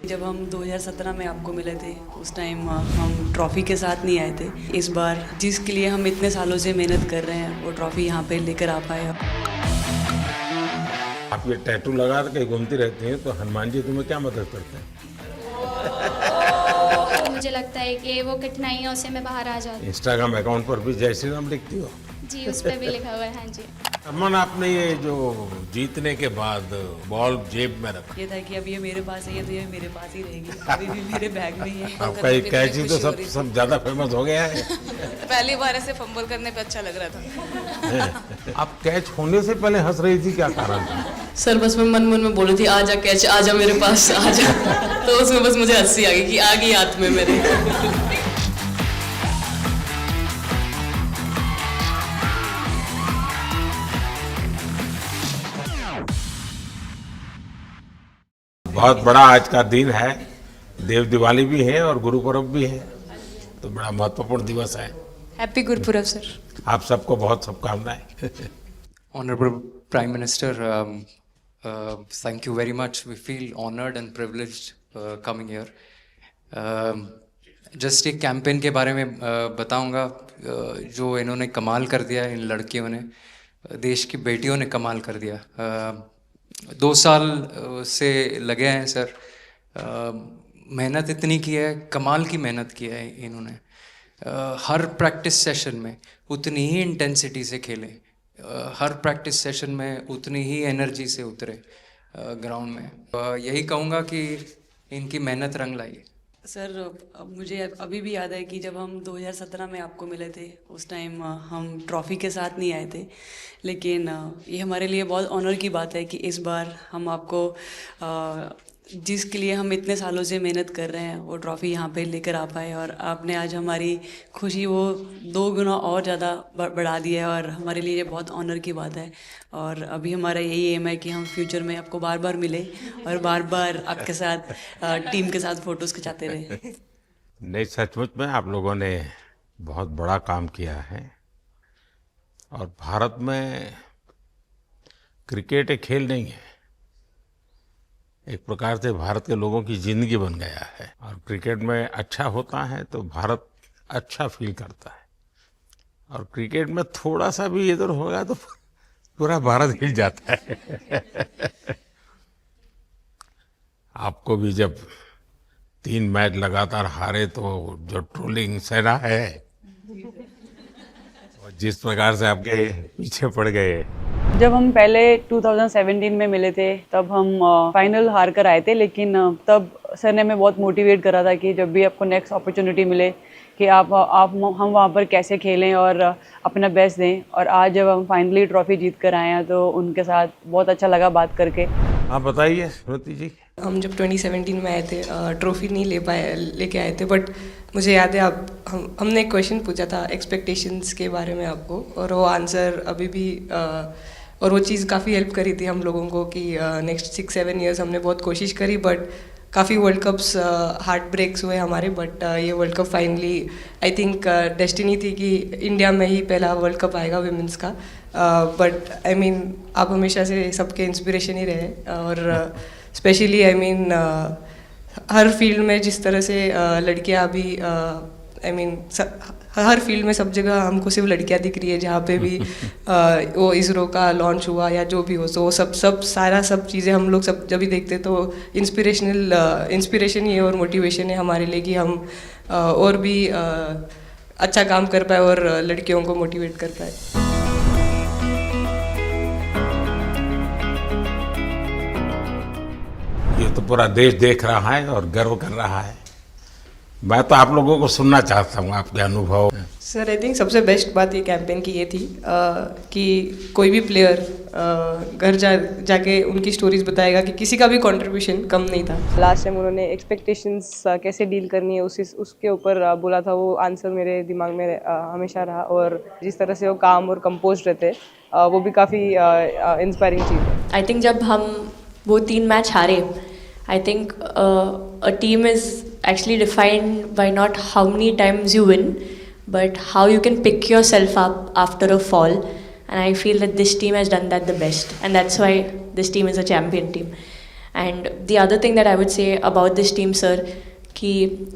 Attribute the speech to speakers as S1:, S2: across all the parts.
S1: जब हम 2017 में आपको मिले थे उस टाइम हम ट्रॉफ़ी के साथ नहीं आए थे। इस बार जिसके लिए हम इतने सालों से मेहनत कर रहे हैं वो ट्रॉफ़ी यहाँ पे लेकर आ पाए।
S2: आप ये टैटू लगा के घूमती रहती हैं तो हनुमान जी तुम्हें क्या मदद करते हैं?
S3: मुझे लगता है कि वो कठिनाइयों से मैं बाहर आ जाती
S2: इंस्टाग्राम अकाउंट पर भी जय श्री राम लिखती हो?
S3: हूँ। जी, उस पर भी लिखा हुआ है। हाँ जी।
S2: अमन, आपने ये जो जीतने के बाद बॉल जेब में रखा,
S1: ये था कि अब ये मेरे पास है, ये तो ये मेरे पास ही रहेगी, अभी भी मेरे बैग में ही है।
S2: आपका ये कैची तो सब ज्यादा फेमस हो गया है।
S4: पहली बार ऐसे फंबल करने पे अच्छा लग रहा था।
S2: आप कैच होने से पहले हंस रही थी, क्या कारण था?
S1: सर बस मैं मन में बोली थी आजा कैच, आजा मेरे पास आजा। तो उसमें बस मुझे हंसी आ गई कि आ गई हाथ में मेरे।
S2: बहुत बड़ा आज का दिन है, देव दिवाली भी है और गुरु पर्व भी है, तो बड़ा महत्वपूर्ण दिवस है।
S4: Happy Gurpurab sir.
S2: आप सबको बहुत शुभकामनाएं।
S5: Honorable Prime Minister, thank you very much. We feel honored and privileged coming here. Just एक कैंपेन के बारे में बताऊंगा जो इन्होंने कमाल कर दिया, इन लड़कियों ने, देश की बेटियों ने कमाल कर दिया। 2 साल से लगे हैं सर, मेहनत इतनी की है, कमाल की मेहनत की है इन्होंने। हर प्रैक्टिस सेशन में उतनी ही इंटेंसिटी से खेले, हर प्रैक्टिस सेशन में उतनी ही एनर्जी से उतरे ग्राउंड में। यही कहूँगा कि इनकी मेहनत रंग लाई।
S1: सर अब मुझे अभी भी याद है कि जब हम 2017 में आपको मिले थे उस टाइम हम ट्रॉफ़ी के साथ नहीं आए थे, लेकिन ये हमारे लिए बहुत ऑनर की बात है कि इस बार हम आपको जिसके लिए हम इतने सालों से मेहनत कर रहे हैं वो ट्रॉफ़ी यहाँ पे लेकर आ पाए, और आपने आज हमारी खुशी वो 2 गुना और ज़्यादा बढ़ा दी है, और हमारे लिए ये बहुत ऑनर की बात है। और अभी हमारा यही एम है कि हम फ्यूचर में आपको बार बार मिले और बार बार आपके साथ टीम के साथ फ़ोटोज़ खिंचाते रहे।
S2: नहीं, सचमुच में आप लोगों ने बहुत बड़ा काम किया है, और भारत में क्रिकेट एक खेल नहीं है, एक प्रकार से भारत के लोगों की जिंदगी बन गया है, और क्रिकेट में अच्छा होता है तो भारत अच्छा फील करता है, और क्रिकेट में थोड़ा सा भी इधर होगा तो पूरा भारत हिल जाता है। आपको भी जब 3 मैच लगातार हारे तो जो ट्रोलिंग सेना है, और जिस प्रकार से आपके पीछे पड़ गए।
S1: जब हम पहले 2017 में मिले थे तब हम फाइनल हार कर आए थे, लेकिन तब सर ने हमें बहुत मोटिवेट करा था कि जब भी आपको नेक्स्ट अपॉर्चुनिटी मिले कि आप हम वहाँ पर कैसे खेलें और अपना बेस्ट दें। और आज जब हम फाइनली ट्रॉफ़ी जीत कर आए हैं तो उनके साथ बहुत अच्छा लगा बात करके।
S2: आप बताइए स्मृति जी।
S4: हम जब 2017 में आए थे ट्रॉफी नहीं लेके आए थे, बट मुझे याद है हमने एक क्वेश्चन पूछा था एक्सपेक्टेशंस के बारे में आपको, और वो आंसर अभी भी और वो चीज़ काफ़ी हेल्प करी थी हम लोगों को कि नेक्स्ट 6-7 ईयर्स हमने बहुत कोशिश करी, बट काफ़ी वर्ल्ड कप्स हार्ट ब्रेक्स हुए हमारे, बट ये world cup finally I think destiny थी कि इंडिया में ही पहला वर्ल्ड कप आएगा विमेंस का। बट आई मीन आप हमेशा से सबके इंस्पिरेशन ही रहे, और specially I mean her field में जिस तरह से लड़कियां अभी आई मीन हर फील्ड में सब जगह हमको सिर्फ लड़कियां दिख रही है, जहाँ पे भी वो इसरो का लॉन्च हुआ या जो भी हो, तो वो सब चीज़ें हम लोग सब जब भी देखते तो इंस्पिरेशन ही है और मोटिवेशन है हमारे लिए कि हम और भी अच्छा काम कर पाए और लड़कियों को मोटिवेट कर पाए।
S2: ये तो पूरा देश देख रहा है और गर्व कर रहा है। मैं तो आप लोगों को सुनना चाहता हूँ आपके अनुभव।
S4: सर आई थिंक सबसे बेस्ट बात ये कैंपेन की ये थी कि कोई भी प्लेयर घर जाके उनकी स्टोरीज बताएगा कि किसी का भी कंट्रीब्यूशन कम नहीं था।
S6: लास्ट टाइम उन्होंने एक्सपेक्टेशंस कैसे डील करनी है उसके ऊपर बोला था, वो आंसर मेरे दिमाग में हमेशा रहा, और जिस तरह से वो काम और कंपोज रहते वो भी काफ़ी इंस्पायरिंग चीज़ है।
S7: आई थिंक जब हम वो 3 मैच हारे, I think a team is actually defined by not how many times you win, but how you can pick yourself up after a fall. And I feel that this team has done that the best, and that's why this team is a champion team. And the other thing that I would say about this team sir कि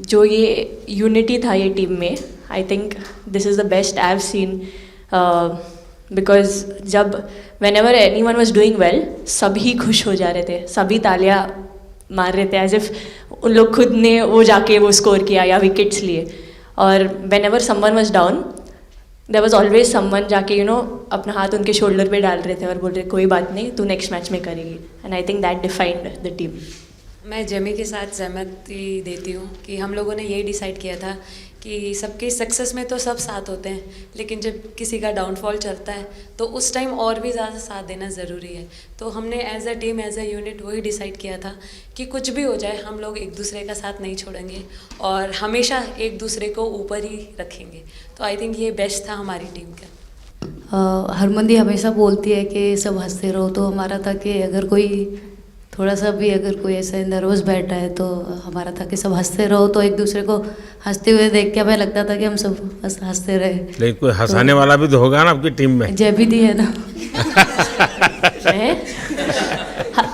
S7: जो ये unity था ये team में, I think this is the best I have seen, because जब whenever anyone was doing well सभी खुश हो जा रहे थे, सभी तालियां मार रहे थे एज इफ उन लोग खुद ने वो जाके वो स्कोर किया या विकेट्स लिए. और whenever someone was down there was always someone जाके अपना हाथ उनके शोल्डर पे डाल रहे थे और बोल रहे कोई बात नहीं तू नेक्स्ट मैच में करेगी. And I think that defined the team.
S8: मैं जेमी के साथ सहमति देती हूँ कि हम लोगों ने यही डिसाइड किया था कि सबकी सक्सेस में तो सब साथ होते हैं, लेकिन जब किसी का डाउनफॉल चलता है तो उस टाइम और भी ज़्यादा साथ देना ज़रूरी है. तो हमने as a team as a unit वही डिसाइड किया था कि कुछ भी हो जाए हम लोग एक दूसरे का साथ नहीं छोड़ेंगे और हमेशा एक दूसरे को ऊपर ही रखेंगे. तो आई थिंक ये बेस्ट था हमारी टीम का.
S9: हरमंदी हमेशा बोलती है कि सब हंसते रहो, तो हमारा था कि अगर कोई थोड़ा सा भी अगर कोई ऐसा नर्वस बैठा है तो हमारा था कि सब हंसते रहो, तो एक दूसरे को हंसते हुए देख के हमें लगता था कि हम सब हंसते रहे.
S2: लेकिन कोई हंसाने वाला भी तो होगा ना आपकी टीम में.
S9: जयबीदी है ना.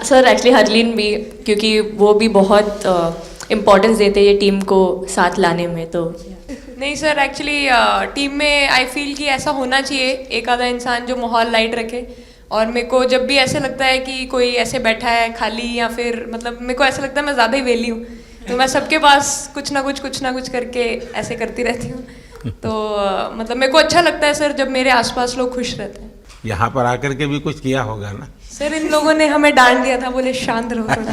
S7: सर एक्चुअली हरलीन भी, क्योंकि वो भी बहुत इम्पोर्टेंस देते हैं ये टीम को साथ लाने में. तो
S4: नहीं सर, एक्चुअली टीम में आई फील कि ऐसा होना चाहिए एक आधा इंसान जो माहौल लाइट रखे. और मेरे को जब भी ऐसे लगता है कि कोई ऐसे बैठा है खाली या फिर मतलब मेरे को ऐसा लगता है मैं ज़्यादा ही वेली हूँ, तो मैं सबके पास कुछ ना कुछ करके ऐसे करती रहती हूँ. तो मतलब मेरे को अच्छा लगता है सर जब मेरे आसपास लोग खुश रहते हैं.
S2: यहाँ पर आकर के भी कुछ किया होगा ना.
S4: सर इन लोगों ने हमें डांट दिया था, बोले शांत रहो थोड़ा.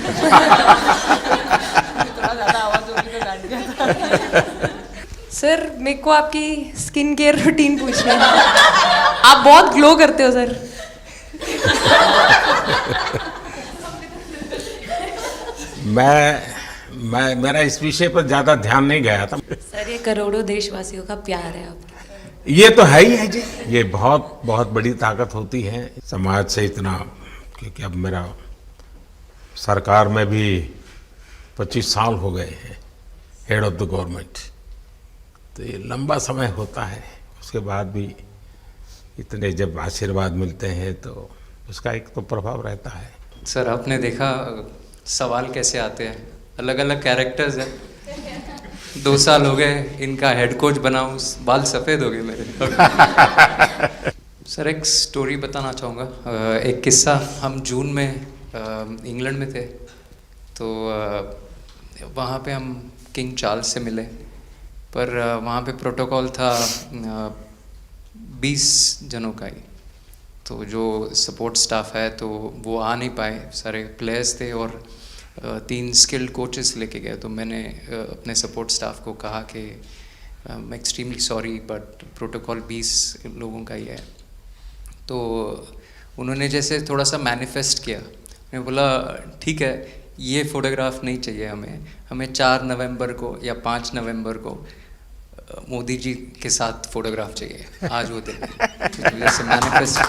S4: सर मेरे को आपकी स्किन केयर रूटीन पूछनी है. आप बहुत ग्लो करते हो सर.
S2: मैं मेरा इस विषय पर ज्यादा ध्यान नहीं गया था.
S8: सर ये करोड़ों देशवासियों का प्यार है आपके.
S2: ये तो है ही है जी. ये बहुत बहुत बड़ी ताकत होती है समाज से इतना, क्योंकि अब मेरा सरकार में भी 25 साल हो गए हैं हेड ऑफ द गवर्नमेंट. तो ये लंबा समय होता है. उसके बाद भी इतने जब आशीर्वाद मिलते हैं तो उसका एक तो प्रभाव रहता है.
S5: सर आपने देखा सवाल कैसे आते हैं, अलग अलग कैरेक्टर्स हैं. 2 साल हो गए इनका हेड कोच बनाऊं, बाल सफ़ेद हो गए मेरे. सर एक स्टोरी बताना चाहूँगा. एक किस्सा, हम जून में इंग्लैंड में थे, तो वहाँ पे हम किंग चार्ल्स से मिले, पर वहाँ पे प्रोटोकॉल था 20 जनों का ही. तो जो सपोर्ट स्टाफ है तो वो आ नहीं पाए, सारे प्लेयर्स थे और 3 स्किल्ड कोचेस लेके गए. तो मैंने अपने सपोर्ट स्टाफ को कहा कि I am extremely sorry but protocol 20 लोगों का ही है. तो उन्होंने जैसे थोड़ा सा मैनिफेस्ट किया. मैं बोला ठीक है, ये फ़ोटोग्राफ नहीं चाहिए हमें 4 नवंबर को या 5 नवंबर को मोदी जी के साथ फोटोग्राफ चाहिए. आज वो दिन जैसे मैनिफेस्ट.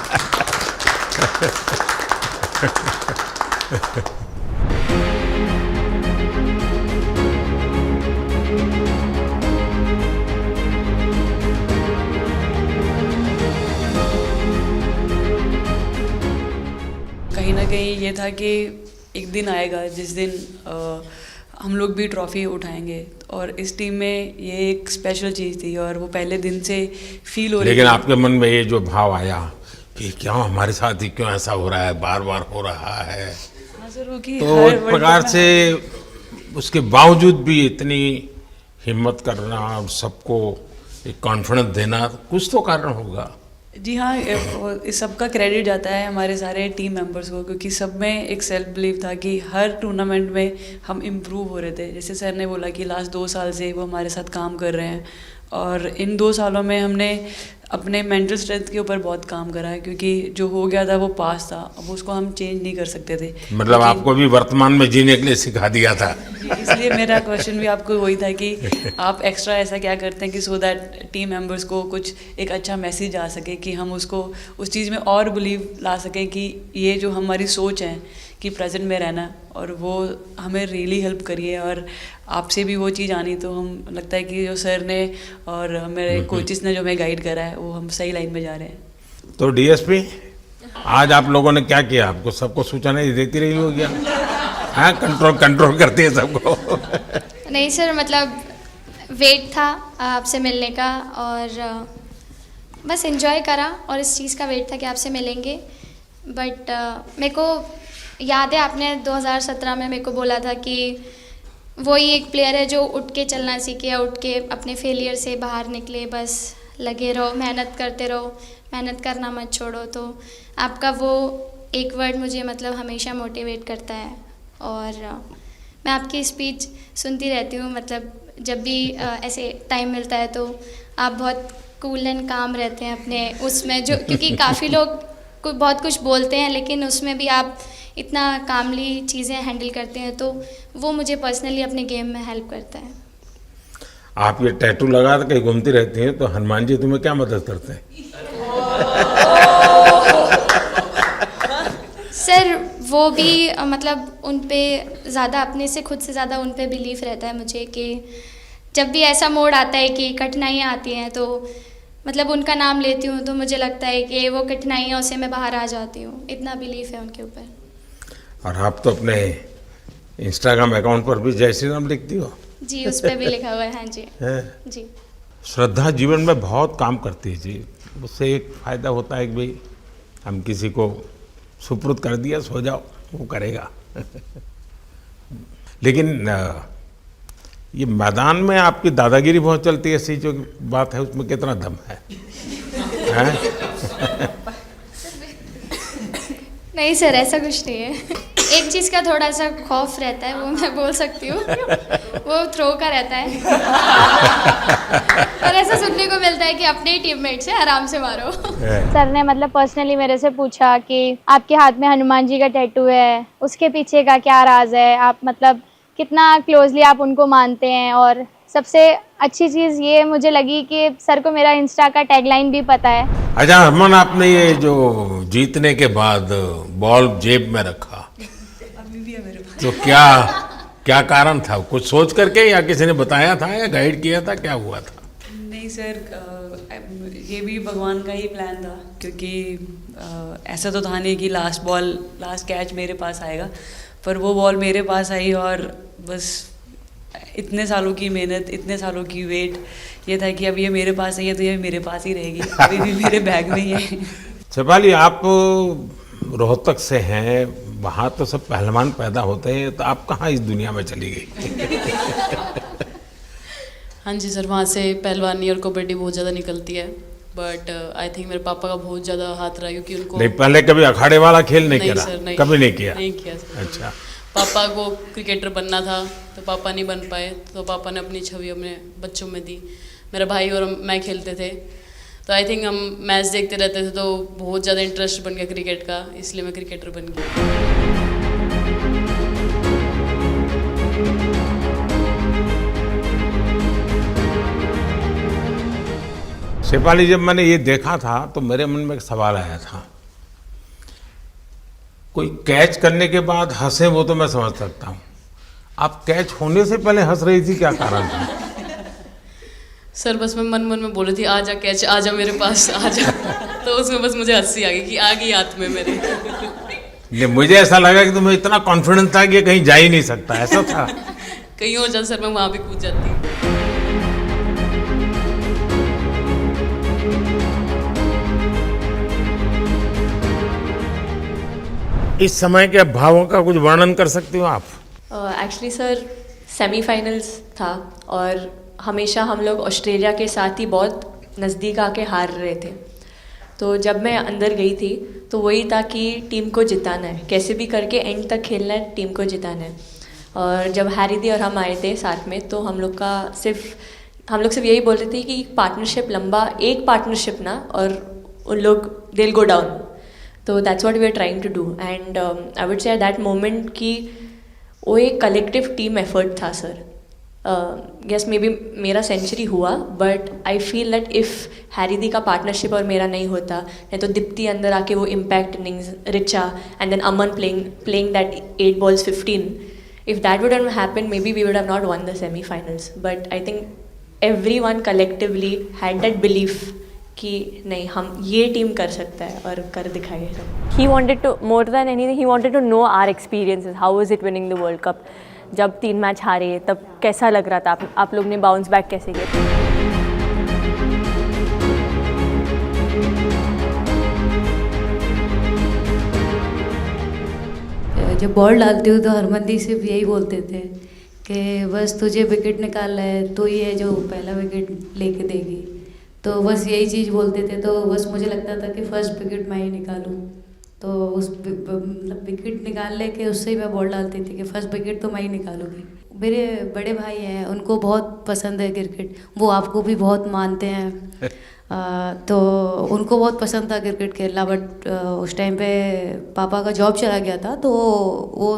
S1: कहीं ना कहीं ये था कि एक दिन आएगा जिस दिन हम लोग भी ट्रॉफी उठाएंगे, और इस टीम में ये एक स्पेशल चीज़ थी और वो पहले दिन से फील हो रही थी.
S2: लेकिन आपके मन में ये जो भाव आया कि क्यों हमारे साथ ही क्यों ऐसा हो रहा है, बार बार हो रहा है,
S1: हाँ सर, वो कि
S2: तो
S1: हर
S2: एक
S1: वर्ल्ड
S2: प्रकार
S1: कप
S2: से उसके बावजूद भी इतनी हिम्मत करना और सबको एक कॉन्फिडेंस देना, कुछ तो कारण होगा.
S1: जी हाँ, इस सब का क्रेडिट जाता है हमारे सारे टीम मेंबर्स को, क्योंकि सब में एक सेल्फ बिलीव था कि हर टूर्नामेंट में हम इम्प्रूव हो रहे थे. जैसे सर ने बोला कि लास्ट 2 साल से वो हमारे साथ काम कर रहे हैं, और इन 2 सालों में हमने अपने मेंटल स्ट्रेंथ के ऊपर बहुत काम करा है, क्योंकि जो हो गया था वो पास था, अब उसको हम चेंज नहीं कर सकते थे.
S2: मतलब आपको भी वर्तमान में जीने के लिए सिखा दिया था.
S1: इसलिए मेरा क्वेश्चन भी आपको वही था कि आप एक्स्ट्रा ऐसा क्या करते हैं कि सो दैट टीम मेंबर्स को कुछ एक अच्छा मैसेज आ सके, कि हम उसको उस चीज़ में और बिलीव ला सकें कि ये जो हमारी सोच है कि प्रेजेंट में रहना, और वो हमें रियली हेल्प करिए. और आपसे भी वो चीज़ आनी, तो हम लगता है कि जो सर ने और मेरे कोचेस ने जो हमें गाइड करा है वो हम सही लाइन में जा रहे हैं.
S2: तो डीएसपी, आज आप लोगों ने क्या किया? आपको सबको सूचना देती रही होगी. हाँ, कंट्रोल करती है सबको।
S3: नहीं सर, मतलब वेट था आपसे मिलने का और बस एंजॉय करा और इस चीज़ का वेट था कि आपसे मिलेंगे। बट मेरे को याद है आपने 2017 में मेरे को बोला था कि वही एक प्लेयर है जो उठ के चलना सीखे या उठ के अपने फेलियर से बाहर निकले, बस लगे रहो, मेहनत करते रहो, मेहनत करना मत छोड़ो। तो आपका वो एक वर्ड मुझे मतलब हमेशा मोटिवेट करता है और मैं आपकी स्पीच सुनती रहती हूँ। मतलब जब भी ऐसे टाइम मिलता है तो आप बहुत कूल एंड काम रहते हैं अपने उसमें, जो क्योंकि काफ़ी लोग बहुत कुछ बोलते हैं लेकिन उसमें भी आप इतना कामली चीज़ें हैंडल करते हैं, तो वो मुझे पर्सनली अपने गेम में हेल्प करता है।
S2: आप ये टैटू लगा के कहीं घूमती रहती हैं, तो हनुमान जी तुम्हें क्या मदद करते हैं?
S3: सर वो भी मतलब उन पे ज़्यादा अपने से खुद से ज़्यादा उन पे बिलीफ रहता है मुझे कि जब भी ऐसा मोड़ आता है कि कठिनाइयाँ आती हैं तो मतलब उनका नाम लेती हूँ तो मुझे लगता है कि वो कठिनाइयों से मैं बाहर आ जाती हूँ। इतना बिलीफ है उनके ऊपर।
S2: और आप तो अपने इंस्टाग्राम अकाउंट पर भी जय श्री राम लिखती हो।
S3: जी, उस पर भी लिखा हुआ है। हाँ जी। जी।
S2: श्रद्धा जीवन में बहुत काम करती है जी। उससे एक फ़ायदा होता है कि भाई हम किसी को सुपुर्द कर दिया, सो जाओ, वो करेगा। लेकिन ये मैदान में आपकी दादागिरी बहुत चलती है, ऐसी जो बात है उसमें कितना दम है?
S3: नहीं सर, ऐसा कुछ नहीं है। एक चीज़ का थोड़ा सा खौफ रहता है, वो मैं बोल सकती हूँ, वो थ्रो का रहता है। और ऐसा सुनने को मिलता है कि अपने ही टीममेट से आराम से मारो।
S10: सर ने मतलब पर्सनली मेरे से पूछा कि आपके हाथ में हनुमान जी का टैटू है, उसके पीछे का क्या राज है, आप मतलब कितना क्लोजली आप उनको मानते हैं। और सबसे अच्छी चीज़ ये मुझे लगी कि सर को मेरा इंस्टा का टैगलाइन भी पता है।
S2: अच्छा हरमन, आपने ये जो जीतने के बाद बॉल जेब में रखा,
S1: अभी भी है मेरे पास।
S2: तो क्या कारण था? कुछ सोच करके या किसी ने बताया था या गाइड किया था, क्या हुआ था?
S1: नहीं सर, ये भी भगवान का ही प्लान था, क्योंकि ऐसा तो था नहीं कि लास्ट कैच मेरे पास आएगा, पर वो बॉल मेरे पास आई और बस इतने सालों की मेहनत, इतने सालों की वेट, ये था कि अब ये मेरे पास है तो ये मेरे पास ही रहेगी, अभी भी मेरे बैग में ही है।
S2: शेफाली, आप रोहतक से हैं, वहाँ तो सब पहलवान पैदा होते हैं, तो आप कहाँ इस दुनिया में चली गई?
S11: हाँ जी सर, वहाँ से पहलवानी और कबड्डी बहुत ज़्यादा निकलती है, बट आई थिंक मेरे पापा का बहुत ज़्यादा हाथ रहा, क्योंकि उनको
S2: नहीं, पहले कभी अखाड़े वाला खेल नहीं किया?
S11: सर, नहीं,
S2: कभी नहीं किया?
S11: नहीं किया सर।
S2: अच्छा।
S11: पापा को क्रिकेटर बनना था तो पापा नहीं बन पाए, तो पापा ने अपनी छवि अपने बच्चों में दी। मेरा भाई और मैं खेलते थे, तो आई थिंक हम मैच देखते रहते थे, तो बहुत ज़्यादा इंटरेस्ट बन गया क्रिकेट का, इसलिए मैं क्रिकेटर बन गई।
S2: शेफाली, जब मैंने ये देखा था तो मेरे मन में एक सवाल आया था। कोई कैच करने के बाद हंसे वो तो मैं समझ सकता हूँ, आप कैच होने से पहले हंस रही थी, क्या कारण था?
S11: सर बस मैं मन में बोल रही थी, आजा कैच, आजा मेरे पास, आजा। तो उसमें बस मुझे हंसी आ गई कि आ गई हाथ में मेरे।
S2: नहीं, मुझे ऐसा लगा कि तुम्हें इतना कॉन्फिडेंस था कि ये कहीं जा ही नहीं सकता, ऐसा था?
S11: कहीं और जाता सर, मैं वहाँ भी कूद जाती।
S2: इस समय के भावों का कुछ वर्णन कर सकती हो आप?
S7: एक्चुअली सर सेमीफाइनल्स था और हमेशा हम लोग ऑस्ट्रेलिया के साथ ही बहुत नज़दीक आके हार रहे थे। तो जब मैं अंदर गई थी तो वही था कि टीम को जिताना है, कैसे भी करके एंड तक खेलना है, टीम को जिताना है। और जब हैरी दी और हम आए थे साथ में, तो हम लोग सिर्फ यही बोल रहे थे कि पार्टनरशिप लंबा, एक पार्टनरशिप ना, और उन लोग दिल गो डाउन। तो that's what we are trying to do and I would say at that moment कि वो एक कलेक्टिव टीम एफर्ट था सर। यस, मे बी मेरा सेंचुरी हुआ, but I feel that if Harry दी का पार्टनरशिप और मेरा नहीं होता, नहीं तो दीप्ति अंदर आके वो impact innings, Richa and then Aman playing that 8 balls 15, if that would have happened, maybe we would have not won the semi-finals. But I think everyone collectively had that belief कि नहीं हम ये टीम कर सकता है और कर दिखाइए सब।
S12: He wanted to, more than anything, he wanted to know our experiences. How was it winning the World Cup? जब 3 मैच हारे तब कैसा लग रहा था? आप लोग ने बाउंस बैक कैसे किया?
S9: जब बॉल डालती हूँ तो हरमनदीप सिर्फ यही बोलते थे कि बस तुझे विकेट निकालना है, तो ये है जो पहला विकेट लेके देगी, तो बस यही चीज़ बोलते थे। तो बस मुझे लगता था कि फर्स्ट विकेट मैं ही निकालूं, तो उस मतलब विकेट निकाल लेके उससे ही मैं बॉल डालती थी कि फर्स्ट विकेट तो मैं ही निकालूंगी। मेरे बड़े भाई हैं, उनको बहुत पसंद है क्रिकेट, वो आपको भी बहुत मानते हैं। तो उनको बहुत पसंद था क्रिकेट खेलना, बट उस टाइम पे पापा का जॉब चला गया था, तो वो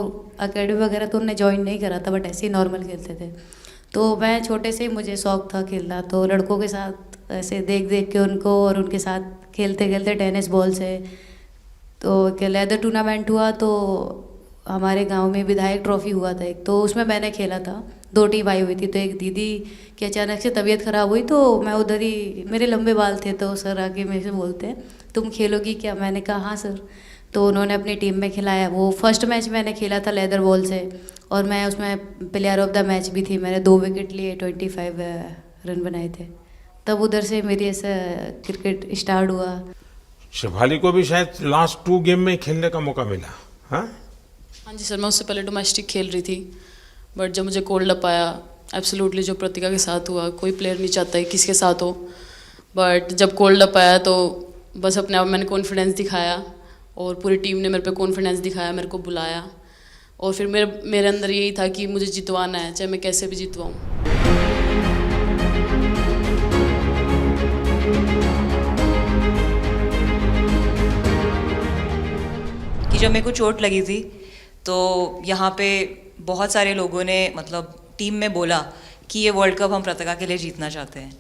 S9: एकेडमी वगैरह तो उन्होंने ज्वाइन नहीं करा था, बट ऐसे ही नॉर्मल खेलते थे। तो मैं छोटे से ही मुझे शौक़ था खेलना, तो लड़कों के साथ ऐसे देख देख के उनको और उनके साथ खेलते खेलते टेनिस बॉल से, तो एक लेदर टूर्नामेंट हुआ, तो हमारे गांव में विधायक ट्रॉफी हुआ था एक, तो उसमें मैंने खेला था। 2 टीम आई हुई थी, तो एक दीदी की अचानक से तबीयत ख़राब हुई, तो मैं उधर ही, मेरे लंबे बाल थे, तो सर आके मेरे से बोलते हैं तुम खेलोगी क्या? मैंने कहा हाँ सर। तो उन्होंने अपनी टीम में खिलाया। वो फर्स्ट मैच मैंने खेला था लेदर बॉल से, और मैं उसमें प्लेयर ऑफ द मैच भी थी। मैंने 2 विकेट लिए, 25 रन बनाए थे। तब उधर से मेरी ऐसा क्रिकेट स्टार्ट हुआ।
S2: शेफाली को भी शायद लास्ट 2 गेम में खेलने का मौका मिला। हाँ
S11: जी सर, मैं उससे पहले डोमेस्टिक खेल रही थी, बट जब मुझे कोल्ड अप आया, एब्सोल्युटली जो प्रतिका के साथ हुआ, कोई प्लेयर नहीं चाहता है किसके साथ हो, बट जब कोल्ड अप आया तो बस अपने आप मैंने कॉन्फिडेंस दिखाया, और पूरी टीम ने मेरे पे कॉन्फिडेंस दिखाया, मेरे को बुलाया, और फिर मेरे अंदर यही था कि मुझे जितवाना है, चाहे मैं कैसे भी जितवाऊँ।
S13: कि जब मेरे को चोट लगी थी तो यहाँ पे बहुत सारे लोगों ने मतलब टीम में बोला कि ये वर्ल्ड कप हम प्रतिका के लिए जीतना चाहते हैं।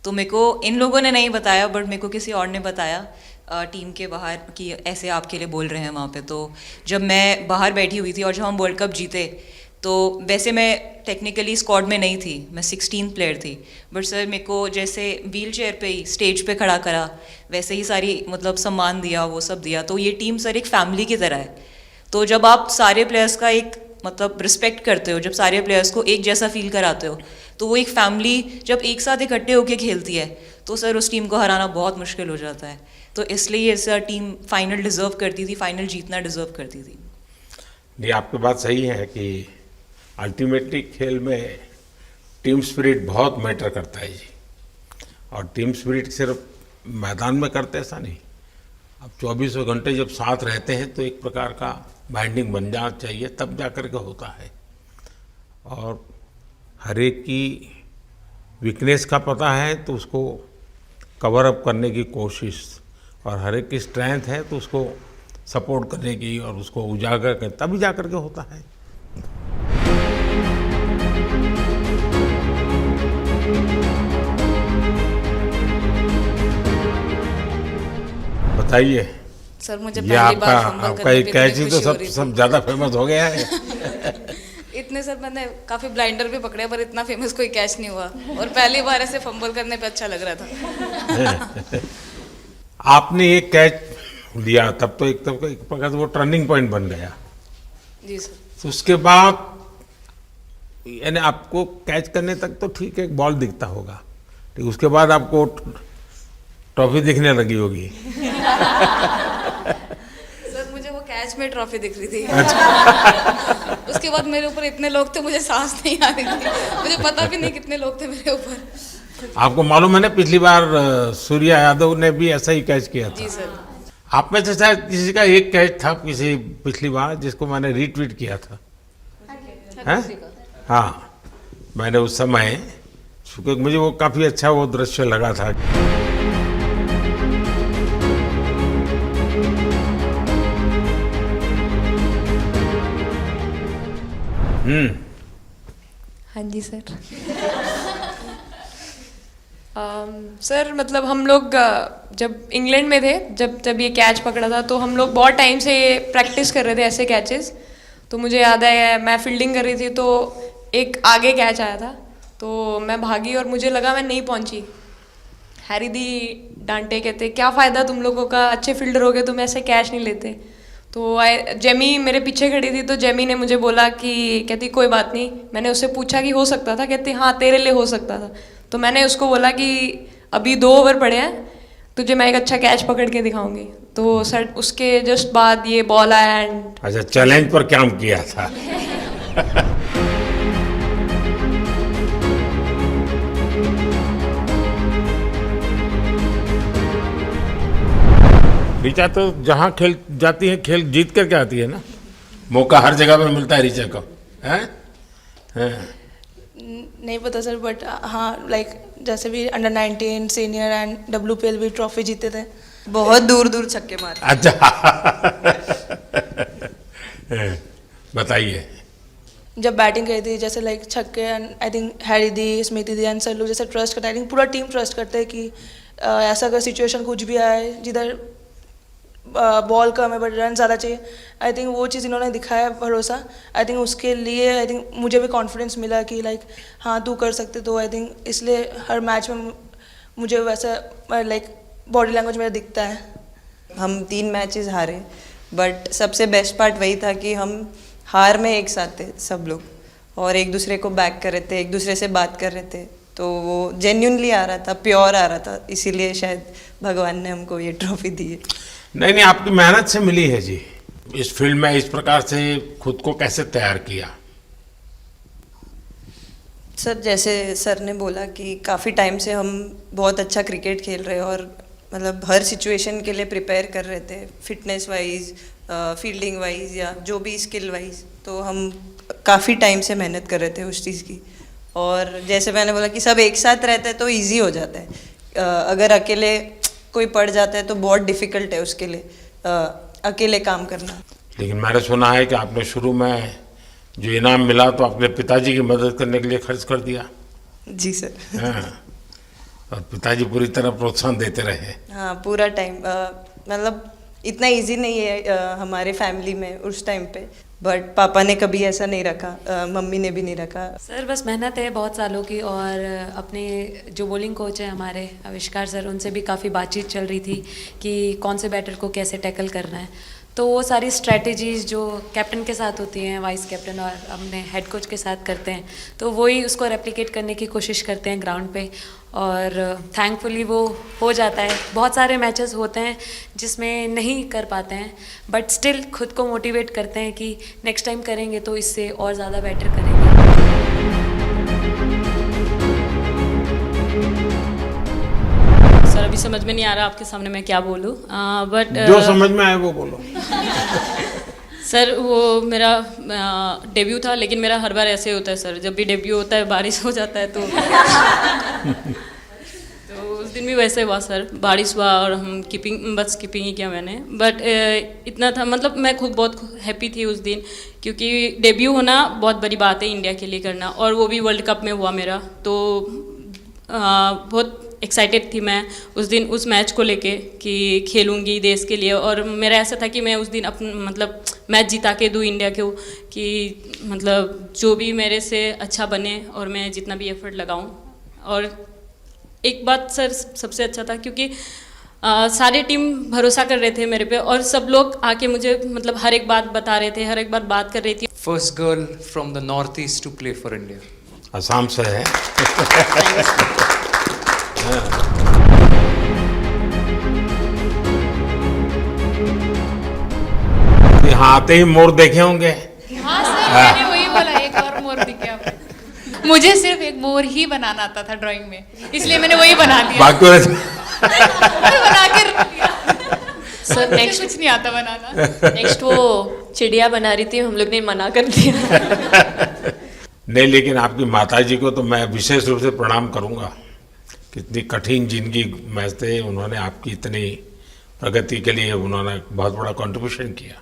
S13: तो मेरे को इन लोगों ने नहीं बताया, बट मेरे को किसी और ने बताया टीम के बाहर कि ऐसे आपके लिए बोल रहे हैं वहाँ पे। तो जब मैं बाहर बैठी हुई थी और जब हम वर्ल्ड कप जीते, तो वैसे मैं टेक्निकली स्क्वाड में नहीं थी, मैं 16th प्लेयर थी, बट सर मेरे को जैसे व्हील चेयर पे ही स्टेज पे खड़ा करा, वैसे ही सारी मतलब सम्मान दिया, वो सब दिया। तो ये टीम सर एक फैमिली की तरह है। तो जब आप सारे प्लेयर्स का एक मतलब रिस्पेक्ट करते हो, जब सारे प्लेयर्स को एक जैसा फील कराते हो, तो वो एक फैमिली जब एक साथ इकट्ठे होकर खेलती है, तो सर उस टीम को हराना बहुत मुश्किल हो जाता है। तो इसलिए सर टीम फाइनल डिज़र्व करती थी, फाइनल जीतना डिज़र्व करती थी।
S2: ये आपकी बात सही है कि अल्टीमेटली खेल में टीम स्पिरिट बहुत मैटर करता है जी, और टीम स्पिरिट सिर्फ मैदान में करते ऐसा नहीं, अब 24 घंटे जब साथ रहते हैं तो एक प्रकार का बाइंडिंग बन जाना चाहिए, तब जा कर के होता है। और हर एक की वीकनेस का पता है तो उसको कवर अप करने की कोशिश, और हर एक की स्ट्रेंथ है तो उसको सपोर्ट करने की और उसको उजागर कर, तभी जा कर के होता है। बताइए
S14: सर, मुझे
S2: ये
S14: पहली बार फंबल
S2: आपका
S14: करने
S2: ये
S14: पे
S2: कैच ही
S14: इतनी
S2: तो
S14: खुशी हो रही
S2: सब
S14: थी।
S2: ज़्यादा फेमस हो गया है।
S14: इतने सर मैंने काफ़ी ब्लाइंडर भी पकड़े, पर इतना फेमस कोई कैच नहीं हुआ, और पहली बार ऐसे फंबल करने पे अच्छा लग रहा था।
S2: आपने एक कैच लिया तब तो एक प्रकार से वो टर्निंग पॉइंट बन गया
S14: जी सर।
S2: तो उसके बाद यानी आपको कैच करने तक तो ठीक है, एक बॉल दिखता होगा, ठीक, उसके बाद आपको ट्रॉफी दिखने लगी होगी।
S14: सर मुझे वो कैच में ट्रॉफी दिख रही थी।
S2: अच्छा।
S14: उसके बाद मेरे ऊपर इतने लोग थे, मुझे सांस नहीं आ रही थी, मुझे पता भी नहीं कितने लोग थे मेरे ऊपर।
S2: आपको मालूम है ना, पिछली बार सूर्या यादव ने भी ऐसा ही कैच किया था।
S14: जी सर।
S2: आप में से शायद किसी का एक कैच था किसी पिछली बार जिसको मैंने रीट्वीट किया था, हैं? हाँ, मैंने उस समय, क्योंकि मुझे वो काफ़ी अच्छा वो दृश्य लगा था।
S4: हाँ जी सर। सर मतलब हम लोग जब इंग्लैंड में थे, जब ये कैच पकड़ा था, तो हम लोग बहुत टाइम से प्रैक्टिस कर रहे थे ऐसे कैचेस। तो मुझे याद है मैं फील्डिंग कर रही थी, तो एक आगे कैच आया था, तो मैं भागी और मुझे लगा मैं नहीं पहुंची,
S15: हैरी दी डांटे, कहते क्या फ़ायदा तुम लोगों का, अच्छे फील्डर हो गए तुम ऐसे कैच नहीं लेते। तो जेमी मेरे पीछे खड़ी थी, तो जेमी ने मुझे बोला कि कहती कोई बात नहीं, मैंने उससे पूछा कि हो सकता था, कहती हाँ तेरे लिए हो सकता था। तो मैंने उसको बोला कि अभी 2 ओवर पड़े हैं, तुझे मैं एक अच्छा कैच पकड़ के दिखाऊंगी। तो सर उसके जस्ट बाद ये बॉल आया एंड
S2: अच्छा, चैलेंज पर काम किया था। ऋचा तो जहाँ खेल जाती है खेल जीत करके आती है ना, मौका हर जगह पे मिलता है ऋचा को, हैं?
S16: नहीं पता सर, बट हाँ लाइक जैसे भी अंडर 19 सीनियर एंड WPL भी ट्रॉफी जीते थे।
S13: बहुत दूर दूर छक्के मारे।
S2: अच्छा। बताइए।
S16: जब बैटिंग करी थी जैसे लाइक छक्के, and I think Harry the, Smriti the and sir लोग जैसे ट्रस्ट करते हैं, आई थिंक पूरा टीम ट्रस्ट करते हैं कि ऐसा अगर सिचुएशन कुछ भी आए जिधर बॉल कम है बट रन ज़्यादा चाहिए, आई थिंक वो चीज़ इन्होंने दिखाया भरोसा। आई थिंक उसके लिए आई थिंक मुझे भी कॉन्फिडेंस मिला कि लाइक हाँ तू कर सकते। तो आई थिंक इसलिए हर मैच में मुझे वैसा लाइक बॉडी लैंग्वेज मेरा दिखता है।
S13: हम 3 मैचेस हारे, बट सबसे बेस्ट पार्ट वही था कि हम हार में एक साथ थे सब लोग, और एक दूसरे को बैक कर रहे थे, एक दूसरे से बात कर रहे थे। तो वो जेन्युइनली आ रहा था, प्योर आ रहा था, इसीलिए शायद भगवान ने हमको ये ट्रॉफी दी है।
S2: नहीं, आपकी मेहनत से मिली है जी। इस फील्ड में इस प्रकार से खुद को कैसे तैयार किया?
S13: सर जैसे सर ने बोला कि काफ़ी टाइम से हम बहुत अच्छा क्रिकेट खेल रहे हैं, और मतलब हर सिचुएशन के लिए प्रिपेयर कर रहे थे, फिटनेस वाइज, फील्डिंग वाइज या जो भी स्किल वाइज। तो हम काफ़ी टाइम से मेहनत कर रहे थे उस चीज़ की। और जैसे मैंने बोला कि सब एक साथ रहते हैं तो इजी हो जाता है। अगर अकेले कोई पड़ जाता है तो बहुत डिफ़िकल्ट है उसके लिए अकेले काम करना।
S2: लेकिन मैंने सुना है कि आपने शुरू में जो इनाम मिला तो अपने पिताजी की मदद करने के लिए खर्च कर दिया।
S13: जी सर।
S2: हाँ, और पिताजी पूरी तरह प्रोत्साहन देते रहे।
S13: हाँ, पूरा टाइम मतलब इतना इजी नहीं है हमारे फैमिली में उस टाइम पे, बट पापा ने कभी ऐसा नहीं रखा, मम्मी ने भी नहीं रखा।
S8: सर बस मेहनत है बहुत सालों की, और अपने जो बॉलिंग कोच है हमारे आविष्कार सर, उनसे भी काफ़ी बातचीत चल रही थी कि कौन से बैटर को कैसे टैकल करना है। तो वो सारी स्ट्रेटजीज जो कैप्टन के साथ होती हैं, वाइस कैप्टन और अपने हेड कोच के साथ करते हैं, तो वही उसको रेप्लिकेट करने की कोशिश करते हैं ग्राउंड पे, और थैंकफुली वो हो जाता है। बहुत सारे मैचेस होते हैं जिसमें नहीं कर पाते हैं, बट स्टिल खुद को मोटिवेट करते हैं कि नेक्स्ट टाइम करेंगे तो इससे और ज़्यादा बेटर करेंगे।
S11: सर अभी समझ में नहीं आ रहा आपके सामने मैं क्या बोलूं, बट
S2: जो समझ में आए वो बोलो।
S11: सर वो मेरा डेब्यू था, लेकिन मेरा हर बार ऐसे होता है सर, जब भी डेब्यू होता है बारिश हो जाता है तो उस दिन भी वैसे हुआ सर, बारिश हुआ और हम बस कीपिंग ही किया मैंने। बट इतना था, मतलब मैं खुद बहुत हैप्पी थी उस दिन, क्योंकि डेब्यू होना बहुत बड़ी बात है इंडिया के लिए करना, और वो भी वर्ल्ड कप में हुआ मेरा। तो बहुत एक्साइटेड थी मैं उस दिन उस मैच को लेके कि खेलूंगी देश के लिए, और मेरा ऐसा था कि मैं उस दिन मतलब मैच जिता के दूँ इंडिया को, कि मतलब जो भी मेरे से अच्छा बने और मैं जितना भी एफर्ट लगाऊं। और एक बात सर सबसे अच्छा था क्योंकि सारी टीम भरोसा कर रहे थे मेरे पे, और सब लोग आके मुझे मतलब हर एक बात बता रहे थे, हर एक बात कर रही थी।
S5: First girl from the North East to play for India.
S2: Assam से है। यहाँ आते ही मोर देखे होंगे।
S17: हाँ सर, मैंने वही बोला, एक और मोर दिखे आपको। मुझे सिर्फ एक मोर ही बनाना आता था ड्राइंग में, इसलिए मैंने वही बना दिया।
S2: बाकी
S17: बना के रख दिया।
S12: सर नेक्स्ट
S17: कुछ नहीं आता बनाना।
S12: नेक्स्ट वो चिड़िया बना रही थी, हम लोग ने मना कर दिया।
S2: नहीं, लेकिन आपकी माताजी को तो मैं विशेष रूप से प्रणाम करूंगा। कितनी कठिन जिंदगी में थे, उन्होंने आपकी इतनी प्रगति के लिए उन्होंने बहुत बड़ा कंट्रीब्यूशन किया।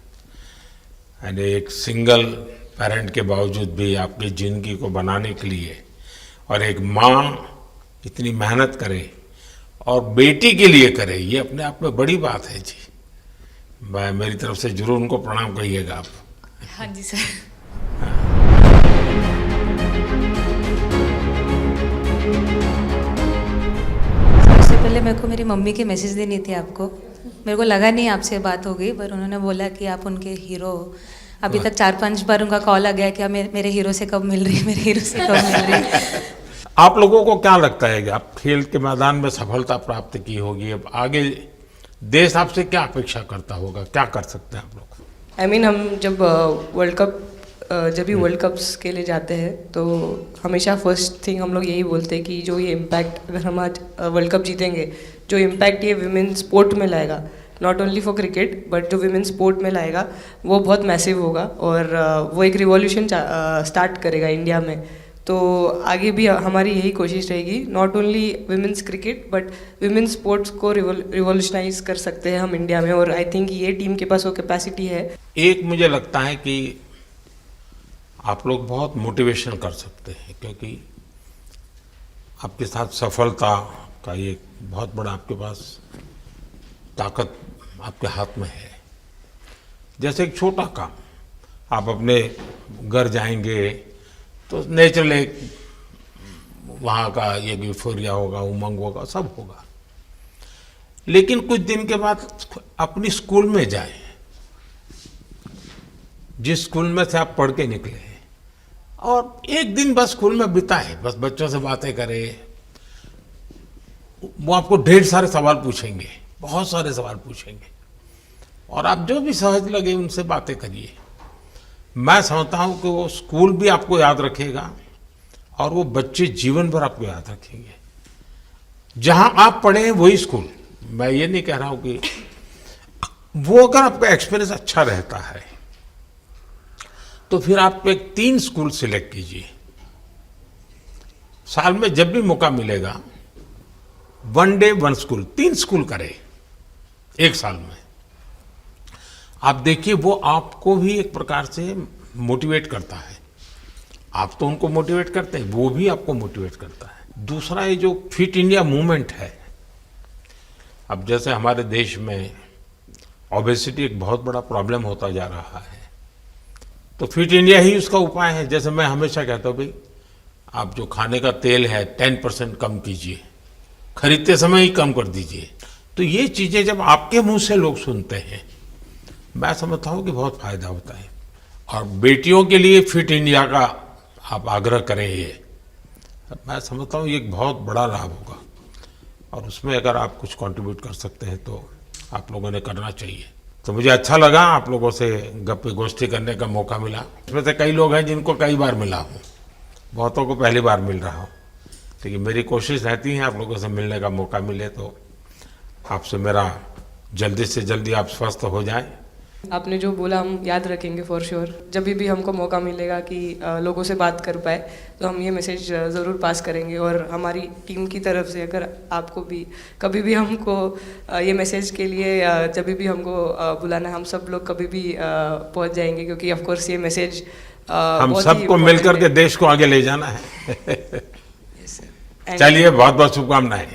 S2: यानी एक सिंगल पेरेंट के बावजूद भी आपकी ज़िंदगी को बनाने के लिए, और एक माँ इतनी मेहनत करे और बेटी के लिए करे, ये अपने आप में बड़ी बात है जी। मैं मेरी तरफ से जरूर उनको प्रणाम कहिएगा आप।
S17: हाँ जी सर।
S18: सबसे पहले मेरे को मेरी मम्मी की मैसेज देनी थी आपको। मेरे को लगा नहीं आपसे बात हो गई, पर उन्होंने बोला कि आप उनके हीरो हो। अभी तक 4-5 बार उनका कॉल आ गया कि मेरे हीरो से कब मिल रही है, मेरे हीरो से कब मिल रही है।
S2: आप लोगों को क्या लगता है कि आप खेल के मैदान में सफलता प्राप्त की होगी, अब आगे देश आपसे क्या अपेक्षा करता होगा, क्या कर सकते हैं आप लोग?
S4: I mean, हम जब जब भी वर्ल्ड कप्स के लिए जाते हैं तो हमेशा फर्स्ट थिंग हम लोग यही बोलते हैं कि जो ये इम्पैक्ट, अगर हम आज वर्ल्ड कप जीतेंगे, जो इम्पैक्ट ये विमेन स्पोर्ट में लाएगा, not only for cricket but जो विमेन स्पोर्ट में लाएगा वो बहुत मैसिव होगा और वो एक रिवॉल्यूशन स्टार्ट करेगा इंडिया में। तो आगे भी हमारी यही कोशिश रहेगी, not only women's cricket but women sports को रिवॉल्यूशनाइज कर सकते हैं हम इंडिया में, और आई थिंक ये टीम के पास वो कैपेसिटी है।
S2: एक मुझे लगता है कि आप लोग बहुत मोटिवेशन कर सकते हैं, क्योंकि आपके साथ सफलता का एक बहुत बड़ा आपके पास ताकत आपके हाथ में है। जैसे एक छोटा काम, आप अपने घर जाएंगे तो नेचुरल एक वहाँ का ये यूफोरिया होगा, उमंग होगा, सब होगा। लेकिन कुछ दिन के बाद अपनी स्कूल में जाएं, जिस स्कूल में से आप पढ़ के निकले, और एक दिन बस स्कूल में बिताए, बस बच्चों से बातें करें। वो आपको ढेर सारे सवाल पूछेंगे, बहुत सारे सवाल पूछेंगे, और आप जो भी सहज लगे उनसे बातें करिए। मैं समझता हूं कि वो स्कूल भी आपको याद रखेगा और वो बच्चे जीवन भर आपको याद रखेंगे। जहां आप पढ़े वही स्कूल, मैं ये नहीं कह रहा हूं कि वो अगर आपका एक्सपीरियंस अच्छा रहता है तो फिर आप एक 3 स्कूल सिलेक्ट कीजिए। साल में जब भी मौका मिलेगा 1 डे 1 स्कूल, 3 स्कूल करें एक साल में। आप देखिए वो आपको भी एक प्रकार से मोटिवेट करता है। आप तो उनको मोटिवेट करते हैं, वो भी आपको मोटिवेट करता है। दूसरा ये जो फिट इंडिया मूवमेंट है, अब जैसे हमारे देश में ओबेसिटी एक बहुत बड़ा प्रॉब्लम होता जा रहा है, तो फिट इंडिया ही उसका उपाय है। जैसे मैं हमेशा कहता हूँ भाई, आप जो खाने का तेल है 10% कम कीजिए, खरीदते समय ही कम कर दीजिए। तो ये चीज़ें जब आपके मुंह से लोग सुनते हैं, मैं समझता हूँ कि बहुत फायदा होता है। और बेटियों के लिए फिट इंडिया का आप आग्रह करें, ये मैं समझता हूँ ये एक बहुत बड़ा लाभ होगा, और उसमें अगर आप कुछ कंट्रीब्यूट कर सकते हैं तो आप लोगों ने करना चाहिए। तो मुझे अच्छा लगा आप लोगों से गप्पे गोष्ठी करने का मौका मिला। इसमें से कई लोग हैं जिनको कई बार मिला हूँ, बहुतों को पहली बार मिल रहा हूँ, लेकिन मेरी कोशिश रहती है आप लोगों से मिलने का मौका मिले तो आपसे मेरा जल्दी से जल्दी आप स्वस्थ हो जाएं।
S4: आपने जो बोला हम याद रखेंगे फॉर श्योर। जब भी हमको मौका मिलेगा कि लोगों से बात कर पाए तो हम ये मैसेज ज़रूर पास करेंगे, और हमारी टीम की तरफ से अगर आपको भी कभी भी हमको ये मैसेज के लिए जब भी हमको बुलाना, हम सब लोग कभी भी पहुंच जाएंगे, क्योंकि ऑफ कोर्स ये मैसेज
S2: हम सबको मिलकर के देश को आगे ले जाना है। चलिए, बहुत बहुत शुभकामनाएं।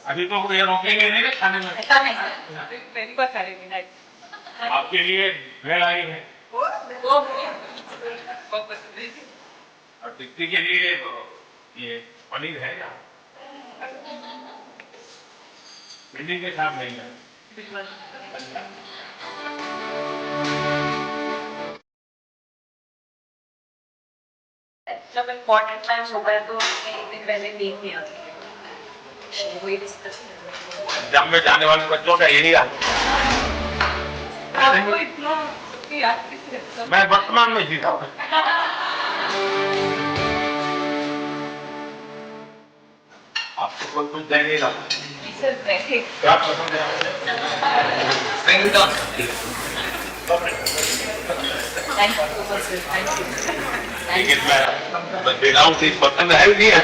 S2: अभी तो ये रोकेंगे नहीं खाने में। आपके लिए भेड़ आई है और टिक्की के लिए ये पनीर है। भिंडी के साथ नहीं है।
S19: जब इम्पोर्टेंट मैच होता है तो एक दिन पहले नींद नहीं आती है। वही डिस्कशन
S2: जब में जाने वाले बच्चों का यही हाल। मैं वर्तमान में जीता हूँ। आपको कोई कुछ दे नहीं रहा। क्या पसंद है? लेकिन मैं विदाउट इस पसंद है नहीं है।